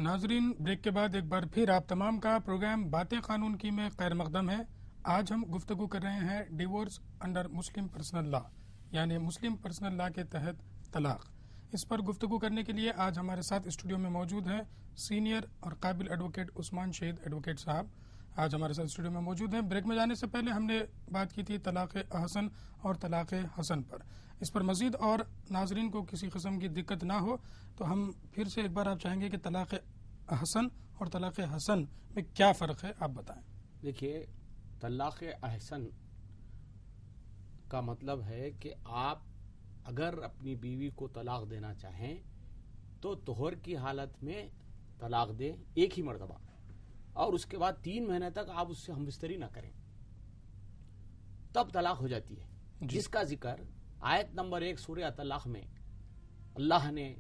ناظرین، بریک کے بعد ایک بار پھر آپ تمام کا پروگرام باتیں قانون کی میں خیر مقدم ہے۔ آج ہم گفتگو کر رہے ہیں ڈیورس انڈر مسلم پرسنل لا، یعنی مسلم پرسنل لا کے تحت طلاق۔ اس پر گفتگو کرنے کے لیے آج ہمارے ساتھ اسٹوڈیو میں موجود ہیں سینئر اور قابل ایڈوکیٹ عثمان شہید ایڈوکیٹ صاحب، آج ہمارے ساتھ اسٹوڈیو میں موجود ہیں۔ بریک میں جانے سے پہلے ہم نے بات کی تھی طلاق احسن اور طلاق حسن پر۔ اس پر مزید اور ناظرین کو کسی قسم کی دقت نہ ہو تو ہم پھر سے ایک بار آپ چاہیں گے کہ طلاق احسن اور طلاق حسن میں کیا فرق ہے، آپ بتائیں۔ دیکھیے، طلاق احسن کا مطلب ہے کہ آپ اگر اپنی بیوی کو طلاق دینا چاہیں تو طہر کی حالت میں طلاق دیں ایک ہی مرتبہ، اور اس کے بعد 3 مہینے تک آپ اس سے ہم بستری نہ کریں، تب طلاق ہو جاتی ہے جس کا ذکر آیت نمبر 1 سورہ طلاق میں اللہ نے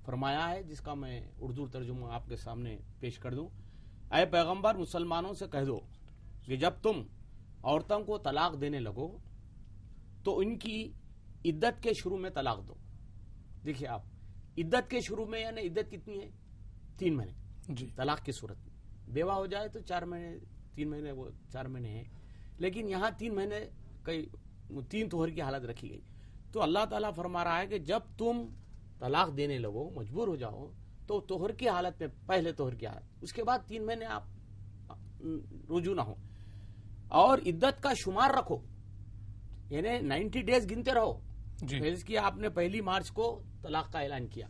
فرمایا ہے، جس کا میں اردو ترجمہ آپ کے سامنے پیش کر دوں۔ اے پیغمبر، مسلمانوں سے کہہ دو کہ جب تم عورتوں کو طلاق دینے لگو تو ان کی عدت کے شروع میں طلاق دو۔ دیکھیے آپ، عدت کے شروع میں یعنی عدت کتنی ہے؟ 3 مہینے جی، طلاق کی صورت میں۔ بیوہ ہو جائے تو 4 مہینے، 3 مہینے وہ 4 مہینے ہیں، لیکن یہاں 3 مہینے 3 طہر کی حالت رکھی گئی۔ تو اللہ تعالیٰ فرما رہا ہے کہ جب تم طلاق دینے لگو، مجبور ہو جاؤ، تو طہر کی حالت میں، پہلے طہر کی حالت، اس کے بعد 3 مہینے آپ رجوع نہ ہو، اور عدت کا شمار رکھو، یعنی 90 ڈیز گنتے رہو۔ فرض کیا آپ نے 1 مارچ کو طلاق کا اعلان کیا،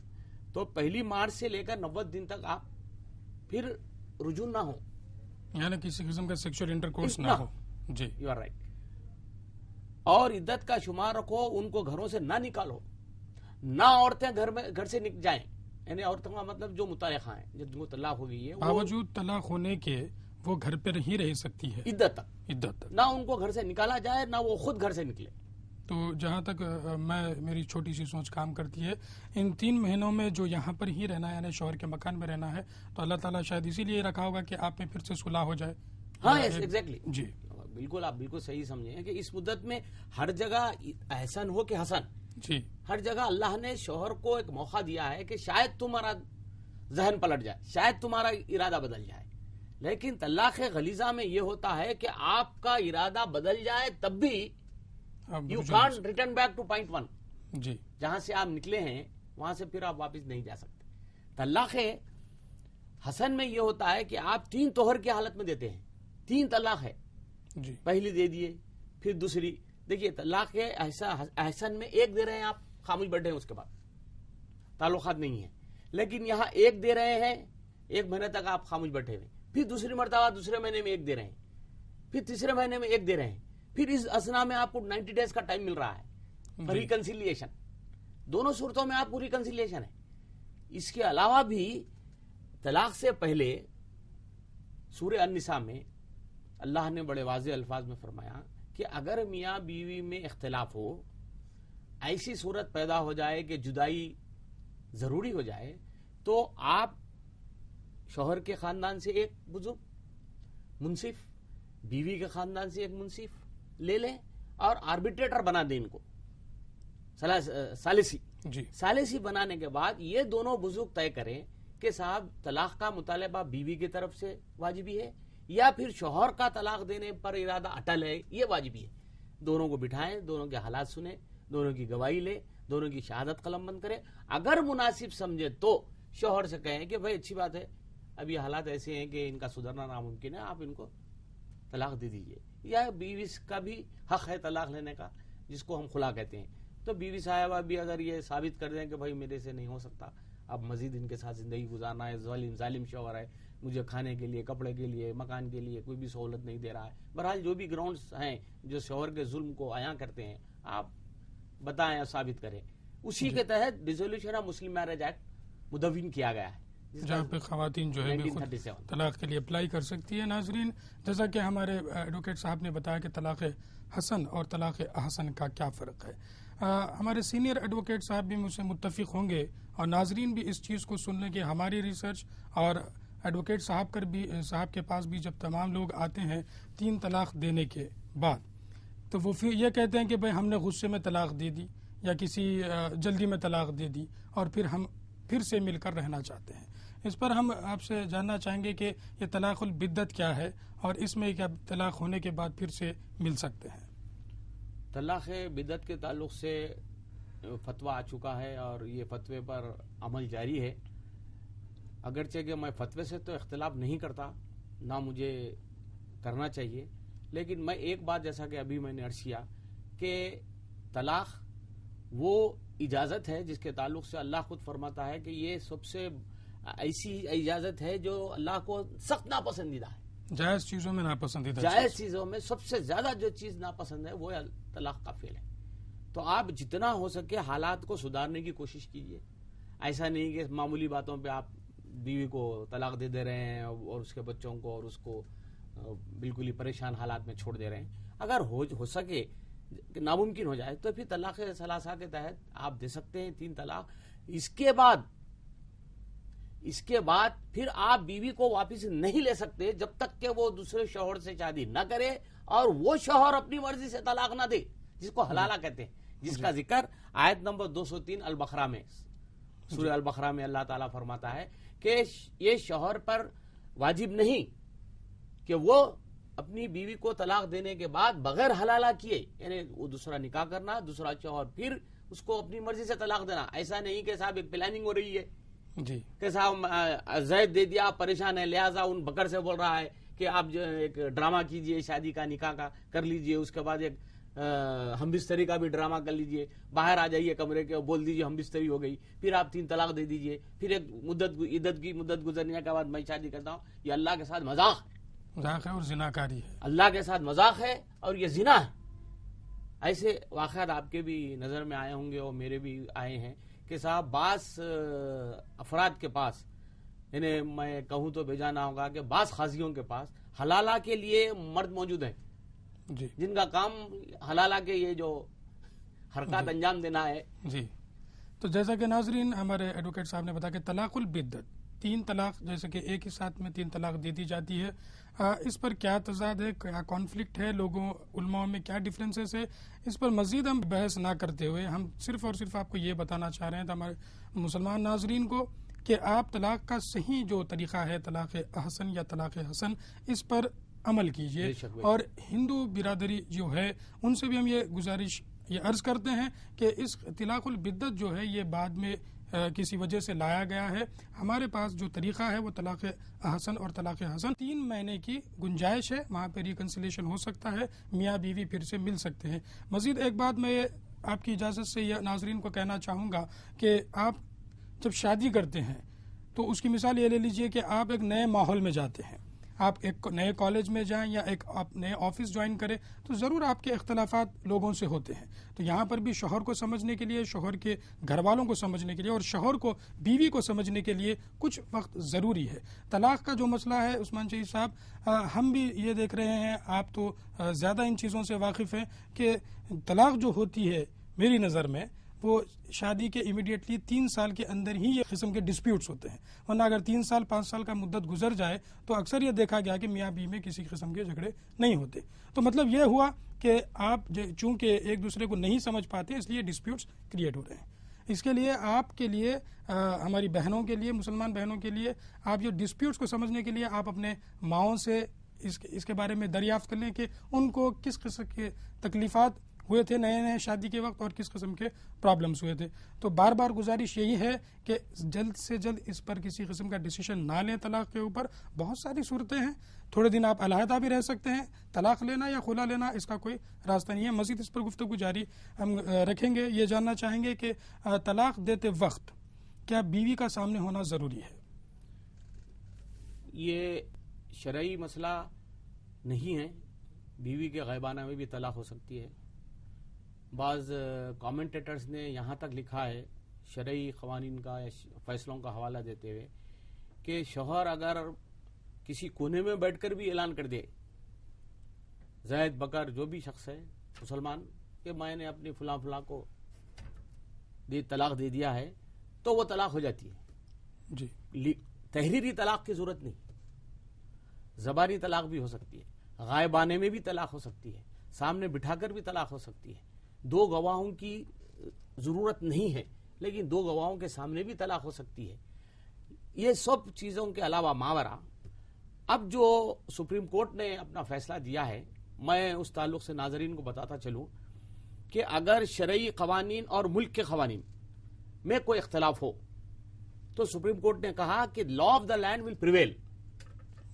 تو 1 مارچ سے لے کر 90 دن تک آپ پھر رجوع نہ ہو، یعنی کسی قسم کا سیکشل انٹرکورس نہ ہو۔ جی، یو آر رائٹ۔ اور عدت کا شمار رکھو، ان کو گھروں سے نہ نکالو، نہ عورتیں گھر سے نکل جائیں، یعنی عورتوں کا مطلب جو مطلقہ ہیں، جن کو طلاق ہو گئی ہے، باوجود طلاق ہونے کے وہ گھر پہ ہی رہ سکتی ہے عدت تک، نہ ان کو گھر سے نکالا جائے، نہ وہ خود گھر سے نکلے۔ تو جہاں تک میری چھوٹی سی سوچ کام کرتی ہے، ان 3 مہینوں میں جو یہاں پر ہی رہنا ہے، یعنی شوہر کے مکان میں رہنا ہے، تو اللہ تعالیٰ شاید اسی لیے رکھا ہوگا کہ آپ میں پھر سے صلح ہو جائے۔ ہاں، ایگزیکٹلی، جی بالکل، آپ بالکل صحیح سمجھیں کہ اس مدت میں ہر جگہ احسن ہو کہ حسن، جی، ہر جگہ اللہ نے شوہر کو ایک موقع دیا ہے کہ شاید تمہارا ذہن پلٹ جائے، شاید تمہارا ارادہ بدل جائے، لیکن طلاق غلیظہ میں یہ ہوتا ہے کہ آپ کا ارادہ بدل جائے تب بھی you can't return back to point 1، جی، جہاں سے آپ نکلے ہیں وہاں سے پھر آپ واپس نہیں جا سکتے۔ طلاق حسن میں یہ ہوتا ہے کہ آپ 3 طہر کی حالت میں دیتے ہیں، 3 طلاق ہے، جی، پہلی دے دیے، پھر دوسری۔ دیکھیے، طلاق احسن میں 1 دے رہے ہیں، آپ خاموش بیٹھے ہیں، اس کے بعد تعلقات نہیں ہیں، لیکن یہاں 1 دے رہے ہیں، 1 مہینے تک آپ خاموش بیٹھے ہوئے، پھر دوسری مرتبہ دوسرے مہینے میں 1 دے رہے ہیں، پھر تیسرے مہینے میں 1 دے رہے ہیں، پھر اس اسنا میں آپ کو 90 ڈیز کا ٹائم مل رہا ہے ریکنسیلیشن۔ دونوں صورتوں میں آپ کو ریکنسیلیشن ہے۔ اس کے علاوہ بھی طلاق سے پہلے سورہ النساء میں اللہ نے بڑے واضح الفاظ میں فرمایا کہ اگر میاں بیوی میں اختلاف ہو، ایسی صورت پیدا ہو جائے کہ جدائی ضروری ہو جائے، تو آپ شوہر کے خاندان سے ایک بزرگ منصف، بیوی کے خاندان سے ایک منصف لے لیں اور آربیٹریٹر بنا دیں ان کو، ثالثی بنانے کے بعد یہ دونوں بزرگ طے کریں کہ صاحب طلاق کا مطالبہ بیوی کی طرف سے واجبی ہے یا پھر شوہر کا طلاق دینے پر ارادہ اٹل ہے، یہ واجبی ہے۔ دونوں کو بٹھائیں، دونوں کے حالات سنیں، دونوں کی گواہی لیں، دونوں کی شہادت قلم بند کریں، اگر مناسب سمجھے تو شوہر سے کہیں کہ بھائی اچھی بات ہے، اب یہ حالات ایسے ہیں کہ ان کا سدھرنا ناممکن ہے، آپ ان کو طلاق دے دیجئے۔ یا بیوی کا بھی حق ہے طلاق لینے کا، جس کو ہم خلا کہتے ہیں، تو بیوی صاحبہ بھی اگر یہ ثابت کر دیں کہ بھائی میرے سے نہیں ہو سکتا، اب مزید ان کے ساتھ زندگی گزارنا ہے، ظالم شوہر ہے، مجھے کھانے کے لیے، کپڑے کے لیے، مکان کے لیے کوئی بھی سہولت نہیں دے رہا ہے، بہرحال جو بھی گراؤنڈز ہیں جو شوہر کے ظلم کو عیاں کرتے ہیں، آپ بتائیں اور ثابت کریں۔ اسی کے تحت dissolution of Muslim marriage act مدون کیا گیا ہے، جہاں پہ خواتین جو ہے طلاق کے لیے اپلائی کر سکتی ہے۔ ناظرین، جیسا کہ ہمارے ایڈوکیٹ صاحب نے بتایا کہ طلاق حسن اور طلاق احسن کا کیا فرق ہے، ہمارے سینئر ایڈوکیٹ صاحب بھی مجھ سے متفق ہوں گے، اور ناظرین بھی اس چیز کو سن لیں کہ ہماری ریسرچ اور ایڈوکیٹ صاحب کے پاس بھی جب تمام لوگ آتے ہیں 3 طلاق دینے کے بعد، تو وہ پھر یہ کہتے ہیں کہ بھائی ہم نے غصے میں طلاق دے دی یا کسی جلدی میں طلاق دے دی، اور پھر ہم پھر سے مل کر رہنا چاہتے ہیں۔ اس پر ہم آپ سے جاننا چاہیں گے کہ یہ طلاق البدت کیا ہے اور اس میں کیا طلاق ہونے کے بعد پھر سے مل سکتے ہیں؟ طلاق بدعت کے تعلق سے فتویٰ آ چکا ہے اور یہ فتوے پر عمل جاری ہے. اگرچہ کہ میں فتوے سے تو اختلاف نہیں کرتا، نہ مجھے کرنا چاہیے، لیکن میں ایک بات جیسا کہ ابھی میں نے عرض کیا کہ طلاق وہ اجازت ہے جس کے تعلق سے اللہ خود فرماتا ہے کہ یہ سب سے ایسی اجازت ہے جو اللہ کو سخت ناپسندیدہ ہے. جائز چیزوں میں ناپسندیدہ جائز چیزوں میں سب سے زیادہ جو چیز ناپسند ہے وہ طلاق کا فعل ہے. تو آپ جتنا ہو سکے حالات کو سدھارنے کی کوشش کیجیے. ایسا نہیں کہ معمولی باتوں پہ آپ بیوی کو طلاق دے رہے ہیں اور اس کے بچوں کو اور اس کو بالکل ہی پریشان حالات میں چھوڑ دے رہے ہیں. اگر ہو سکے ناممکن ہو جائے تو پھر طلاق ثلاثہ کے تحت آپ دے سکتے ہیں 3 طلاق. اس کے بعد پھر آپ بیوی کو واپس نہیں لے سکتے جب تک کہ وہ دوسرے شوہر سے شادی نہ کرے اور وہ شوہر اپنی مرضی سے طلاق نہ دے، جس کو حلالہ کہتے ہیں، جس کا ذکر آیت نمبر 203 البقرہ میں، سورہ البقرہ میں اللہ تعالیٰ فرماتا ہے کہ یہ شوہر پر واجب نہیں کہ وہ اپنی بیوی کو طلاق دینے کے بعد بغیر حلالہ کیے، یعنی وہ دوسرا نکاح کرنا، دوسرا شوہر پھر اس کو اپنی مرضی سے طلاق دینا. ایسا نہیں کہ صاحب ایک پلاننگ ہو رہی ہے جی کہ صاحب زید دے دیا، پریشان ہے، لہٰذا ان بکر سے بول رہا ہے کہ آپ جو ایک ڈرامہ کیجئے شادی کا، نکاح کا کر لیجئے، اس کے بعد ایک ہم بستری کا بھی ڈرامہ کر لیجئے، باہر آ جائیے کمرے کے، بول دیجئے ہم بستری ہو گئی، پھر آپ 3 طلاق دے دیجئے، پھر ایک عدت کی مدت گزرنے کے بعد میں شادی کرتا ہوں. یہ اللہ کے ساتھ مذاق ہے اور زناکاری ہے. اللہ کے ساتھ مذاق ہے اور یہ زنا ہے. ایسے واقعات آپ کے بھی نظر میں آئے ہوں گے اور میرے بھی آئے ہیں کہ صاحب بعض افراد کے پاس، یعنی میں کہوں تو بے جانا ہوگا کہ بعض قاضیوں کے پاس حلالہ کے لیے مرد موجود ہیں جی جن کا کام حلالہ کے یہ جو حرکات انجام دینا ہے. جی تو جیسا کہ ناظرین ہمارے ایڈوکیٹ صاحب نے بتایا کہ طلاق البدت 3 طلاق، جیسے کہ ایک ہی ساتھ میں 3 طلاق دے دی جاتی ہے، اس پر کیا تضاد ہے، کیا کانفلکٹ ہے، لوگوں علماء میں کیا ڈفرینسز ہے، اس پر مزید ہم بحث نہ کرتے ہوئے ہم صرف اور صرف آپ کو یہ بتانا چاہ رہے ہیں ہمارے مسلمان ناظرین کو کہ آپ طلاق کا صحیح جو طریقہ ہے، طلاق احسن یا طلاق حسن، اس پر عمل کیجیے. اور ہندو برادری جو ہے ان سے بھی ہم یہ گزارش یہ عرض کرتے ہیں کہ اس طلاق البدت جو ہے یہ بعد میں کسی وجہ سے لایا گیا ہے. ہمارے پاس جو طریقہ ہے وہ طلاق احسن اور طلاق حسن 3 مہینے کی گنجائش ہے، وہاں پہ ریکنسلیشن ہو سکتا ہے، میاں بیوی پھر سے مل سکتے ہیں. مزید ایک بات میں آپ کی اجازت سے یہ ناظرین کو کہنا چاہوں گا کہ آپ جب شادی کرتے ہیں تو اس کی مثال یہ لے لیجئے کہ آپ ایک نئے ماحول میں جاتے ہیں، آپ ایک نئے کالج میں جائیں یا ایک آپ نئے آفس جوائن کریں تو ضرور آپ کے اختلافات لوگوں سے ہوتے ہیں. تو یہاں پر بھی شوہر کو سمجھنے کے لیے، شوہر کے گھر والوں کو سمجھنے کے لیے اور شوہر کو بیوی کو سمجھنے کے لیے کچھ وقت ضروری ہے. طلاق کا جو مسئلہ ہے عثمان شہید صاحب، ہم بھی یہ دیکھ رہے ہیں، آپ تو زیادہ ان چیزوں سے واقف ہیں کہ طلاق جو ہوتی ہے میری نظر میں وہ شادی کے امیڈیٹلی 3 سال کے اندر ہی یہ قسم کے ڈسپیوٹس ہوتے ہیں، ورنہ اگر 3 سال 5 سال کا مدت گزر جائے تو اکثر یہ دیکھا گیا کہ میاں بیوی میں کسی قسم کے جھگڑے نہیں ہوتے. تو مطلب یہ ہوا کہ آپ چونکہ ایک دوسرے کو نہیں سمجھ پاتے اس لیے ڈسپیوٹس کریٹ ہو رہے ہیں. اس کے لیے آپ کے لیے، ہماری بہنوں کے لیے، مسلمان بہنوں کے لیے، آپ یہ ڈسپیوٹس کو سمجھنے کے لیے آپ اپنے ماؤں سے اس کے بارے میں دریافت کر لیں کہ ان کو کس قسم کے تکلیفات ہوئے تھے نئے شادی کے وقت اور کس قسم کے پرابلمز ہوئے تھے. تو بار بار گزارش یہی ہے کہ جلد سے جلد اس پر کسی قسم کا ڈیسیشن نہ لیں. طلاق کے اوپر بہت ساری صورتیں ہیں، تھوڑے دن آپ علیحدہ بھی رہ سکتے ہیں، طلاق لینا یا خلا لینا اس کا کوئی راستہ نہیں ہے. مزید اس پر گفتگو جاری ہم رکھیں گے. یہ جاننا چاہیں گے کہ طلاق دیتے وقت کیا بیوی کا سامنے ہونا ضروری ہے؟ یہ شرعی مسئلہ نہیں ہے، بیوی کے غیبانہ میں بھی طلاق ہو سکتی ہے. بعض کامنٹیٹرز نے یہاں تک لکھا ہے شرعی قوانین کا یا فیصلوں کا حوالہ دیتے ہوئے کہ شوہر اگر کسی کونے میں بیٹھ کر بھی اعلان کر دے، زید بکر جو بھی شخص ہے مسلمان، کہ میں نے اپنی فلاں فلاں کو طلاق دے دیا ہے، تو وہ طلاق ہو جاتی ہے. جی تحریری طلاق کی ضرورت نہیں، زبانی طلاق بھی ہو سکتی ہے، غائبانے میں بھی طلاق ہو سکتی ہے، سامنے بٹھا کر بھی طلاق ہو سکتی ہے. 2 گواہوں کی ضرورت نہیں ہے، لیکن 2 گواہوں کے سامنے بھی طلاق ہو سکتی ہے. یہ سب چیزوں کے علاوہ ماورا اب جو سپریم کورٹ نے اپنا فیصلہ دیا ہے، میں اس تعلق سے ناظرین کو بتاتا چلوں کہ اگر شرعی قوانین اور ملک کے قوانین میں کوئی اختلاف ہو تو سپریم کورٹ نے کہا کہ law of the land will prevail.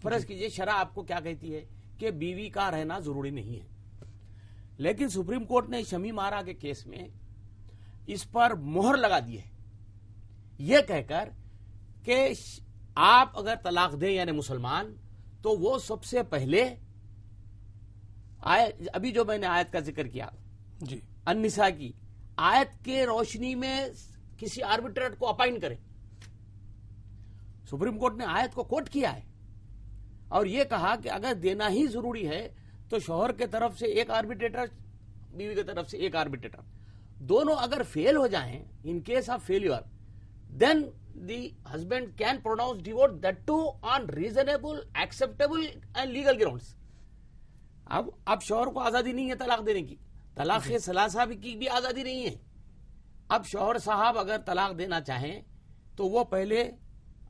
فرض کیجئے شرع آپ کو کیا کہتی ہے کہ بیوی کا رہنا ضروری نہیں ہے، لیکن سپریم کورٹ نے شمیم آرا کے کیس میں اس پر مہر لگا دی ہے یہ کہہ کر کہ آپ اگر طلاق دیں یعنی مسلمان تو وہ سب سے پہلے ابھی جو میں نے آیت کا ذکر کیا جی النساء کی آیت کے روشنی میں کسی آربیٹریٹ کو اپائنٹ کرے. سپریم کورٹ نے آیت کو کوٹ کیا ہے اور یہ کہا کہ اگر دینا ہی ضروری ہے تو شوہر کے طرف سے ایک آربیٹریٹر، بیوی کی طرف سے ایک آربیٹریٹر، دونوں اگر فیل ہو جائیں in case of failure then the husband can pronounce divorce that too on reasonable acceptable and legal grounds. اب شوہر کو آزادی نہیں ہے طلاق دینے کی، طلاق ثلاثہ کی بھی آزادی نہیں ہے. اب شوہر صاحب اگر طلاق دینا چاہیں تو وہ پہلے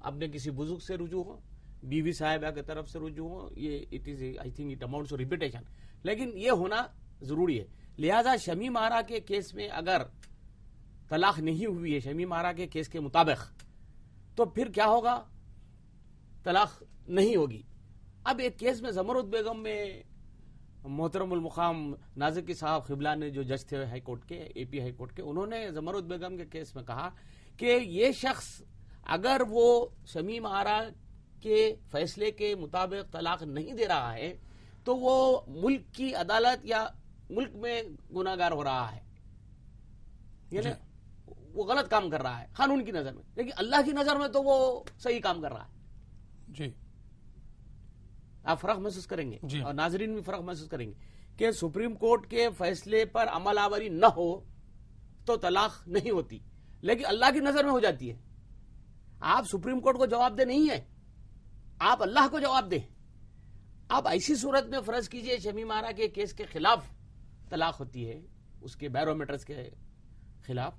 اپنے کسی بزرگ سے رجوع ہو، بیوی صاحبہ کی طرف سے رجوع ہو. یہ it is I think it amounts to repetition, لیکن یہ ہونا ضروری ہے. لہذا شمیم آرا کے کیس میں اگر طلاق نہیں ہوئی ہے شمیم آرا کے کیس کے مطابق تو پھر کیا ہوگا؟ طلاق نہیں ہوگی. اب ایک کیس میں زمرد بیگم میں محترم المقام نازکی صاحب قبلہ نے جو جج تھے ہائی کورٹ کے، اے پی ہائی کورٹ کے، انہوں نے زمرد بیگم کے کیس میں کہا کہ یہ شخص اگر وہ شمیم آرا کے فیصلے کے مطابق طلاق نہیں دے رہا ہے تو وہ ملک کی عدالت یا ملک میں گناہگار ہو رہا ہے، یعنی وہ غلط کام کر رہا ہے قانون کی نظر میں، لیکن اللہ کی نظر میں تو وہ صحیح کام کر رہا ہے. جی آپ فرق محسوس کریں گے جی. اور ناظرین بھی فرق محسوس کریں گے کہ سپریم کورٹ کے فیصلے پر عمل آوری نہ ہو تو طلاق نہیں ہوتی، لیکن اللہ کی نظر میں ہو جاتی ہے. آپ سپریم کورٹ کو جواب دہ نہیں ہے، آپ اللہ کو جواب دیں. آپ ایسی صورت میں فرض کیجئے شمیم آرا کے کیس کے خلاف طلاق ہوتی ہے، اس کے بیرومیٹرز کے خلاف،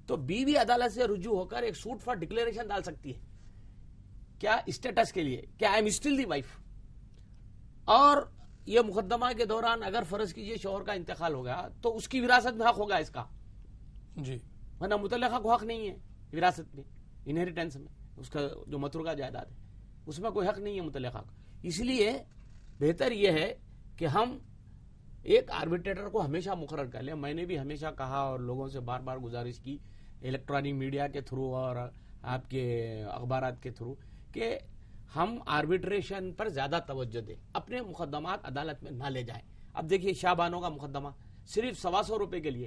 تو بیوی عدالت سے رجوع ہو کر ایک سوٹ فار ڈکلیریشن ڈال سکتی ہے کیا اسٹیٹس کے لیے، کیا I am still the wife. اور یہ مقدمہ کے دوران اگر فرض کیجئے شوہر کا انتقال ہو گیا تو اس کی وراثت میں حق ہوگا اس کا، جی ورنہ متعلقہ کو حق نہیں ہے وراثت میں، انہیریٹنس میں، اس کا جو متروکہ جائیداد ہے اس میں کوئی حق نہیں ہے متعلقہ کو. اس لیے بہتر یہ ہے کہ ہم ایک آربیٹریٹر کو ہمیشہ مقرر کر لیں. میں نے بھی ہمیشہ کہا اور لوگوں سے بار بار گزارش کی الیکٹرانک میڈیا کے تھرو اور آپ کے اخبارات کے تھرو کہ ہم آربیٹریشن پر زیادہ توجہ دیں، اپنے مقدمات عدالت میں نہ لے جائیں. اب دیکھیے شاہ بانو کا مقدمہ صرف 125 روپے کے لیے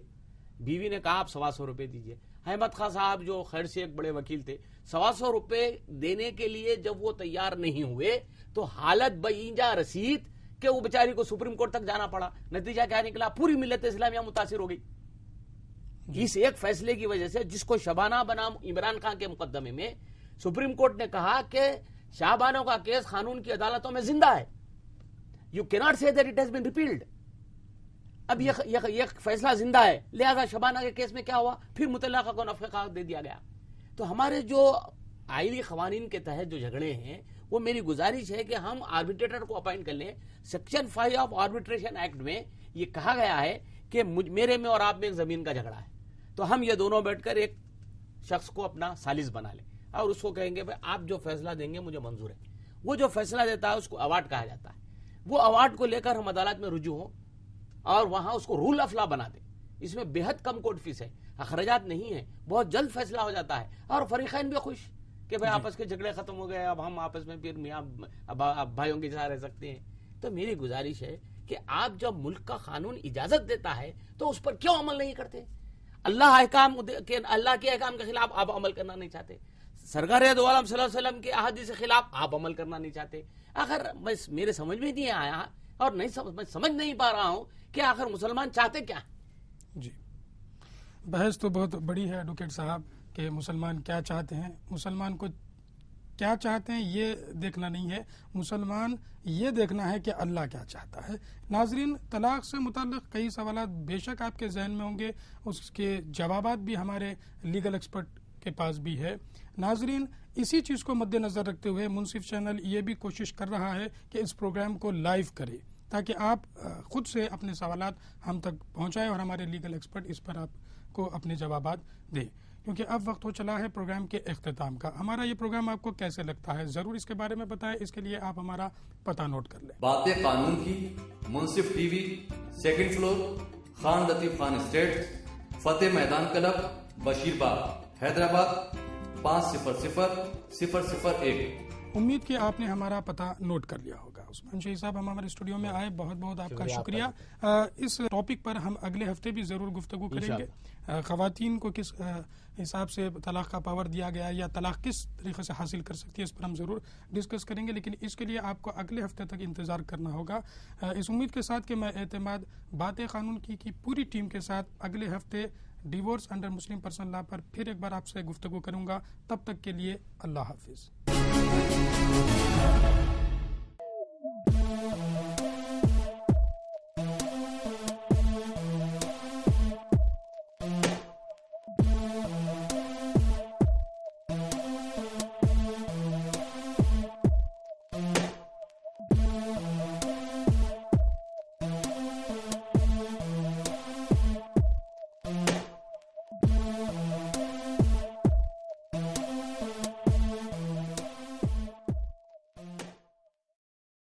بیوی نے کہا آپ 125 روپے دیجئے. احمد خان صاحب جو خیر سے ایک بڑے وکیل تھے، 125 روپے دینے کے لیے جب وہ تیار نہیں ہوئے تو حالت بعینجا رسید کہ وہ بیچاری کو سپریم کورٹ تک جانا پڑا. نتیجہ کیا نکلا؟ پوری ملت اسلامیہ متاثر ہو گئی اس ایک فیصلے کی وجہ سے، جس کو شبانہ بنام عمران خان کے مقدمے میں سپریم کورٹ نے کہا کہ شاہ بانو کا کیس قانون کی عدالتوں میں زندہ ہے. یو کیناٹ سے that it has been repealed. اب یہ فیصلہ زندہ ہے، لہذا شبانہ کے کیس میں کیا ہوا؟ پھر متعلقہ کو نفقہ دے دیا گیا. تو ہمارے جو آئلی قوانین کے تحت جو جھگڑے ہیں وہ میری گزارش ہے کہ ہم آربیٹریٹر کو اپائنٹ کر لیں. سیکشن 5 آف آربیٹریشن ایکٹ میں یہ کہا گیا ہے کہ میرے میں اور آپ میں ایک زمین کا جھگڑا ہے، تو ہم یہ دونوں بیٹھ کر ایک شخص کو اپنا ثالث بنا لیں اور اس کو کہیں گے بھائی آپ جو فیصلہ دیں گے مجھے منظور ہے. وہ جو فیصلہ دیتا ہے اس کو اوارڈ کہا جاتا ہے. وہ اوارڈ کو لے کر ہم عدالت میں رجوع ہوں اور وہاں اس کو رول آف لا بنا دیں. اس میں بہت کم کورٹ فیس ہے، اخراجات نہیں ہے، بہت جلد فیصلہ ہو جاتا ہے اور فریقین بھی خوش کہ بھائی آپس کے جھگڑے ختم ہو گئے، اب ہم آپس میں پھر میاں بھائیوں کے ساتھ رہ سکتے ہیں. تو میری گزارش ہے کہ آپ جب ملک کا قانون اجازت دیتا ہے تو اس پر کیوں عمل نہیں کرتے؟ اللہ کے احکام کے خلاف آپ عمل کرنا نہیں چاہتے، سرکار دو عالم صلی اللہ علیہ وسلم کے احادیث کے خلاف آپ عمل کرنا نہیں چاہتے. آخر میرے سمجھ میں نہیں آیا اور میں سمجھ نہیں پا رہا ہوں کہ آخر مسلمان چاہتے کیا؟ جی بحث تو بہت بڑی ہے ایڈوکیٹ صاحب کہ مسلمان کیا چاہتے ہیں. مسلمان کو کیا چاہتے ہیں یہ دیکھنا نہیں ہے، مسلمان یہ دیکھنا ہے کہ اللہ کیا چاہتا ہے. ناظرین، طلاق سے متعلق کئی سوالات بے شک آپ کے ذہن میں ہوں گے، اس کے جوابات بھی ہمارے لیگل ایکسپرٹ کے پاس بھی ہے۔ ناظرین، اسی چیز کو مد نظر رکھتے ہوئے منصف چینل یہ بھی کوشش کر رہا ہے کہ اس پروگرام کو لائیو کرے تاکہ آپ خود سے اپنے سوالات ہم تک پہنچائیں اور ہمارے لیگل ایکسپرٹ اس پر آپ کو اپنے جوابات دیں، کیونکہ اب وقت ہو چلا ہے پروگرام کے اختتام کا۔ ہمارا یہ پروگرام آپ کو کیسے لگتا ہے ضرور اس کے بارے میں بتائیں، اس کے لیے آپ ہمارا پتہ نوٹ کر لیں۔ باتیں قانون کی، منصف ٹی وی، 2nd floor, Khan Latif Khan estate, Fateh Maidan club, Bashir باغ، حیدرآباد 500001۔ امید کہ آپ نے ہمارا پتہ نوٹ کر لیا ہوگا۔ عثمان شہید صاحب، ہم ہمارے اسٹوڈیو میں آئے، بہت بہت آپ کا شکریہ۔ اس ٹاپک پر ہم اگلے ہفتے بھی ضرور گفتگو کریں گے۔ خواتین کو کس حساب سے طلاق کا پاور دیا گیا یا طلاق کس طریقے سے حاصل کر سکتی ہے، اس پر ہم ضرور ڈسکس کریں گے، لیکن اس کے لیے آپ کو اگلے ہفتے تک انتظار کرنا ہوگا۔ اس امید کے ساتھ کہ میں اعتماد باتیں قانون کی پوری ٹیم کے ساتھ اگلے ہفتے ڈیورس انڈر مسلم پرسنل لا پر پھر ایک بار آپ سے گفتگو کروں گا۔ تب تک کے لیے اللہ حافظ۔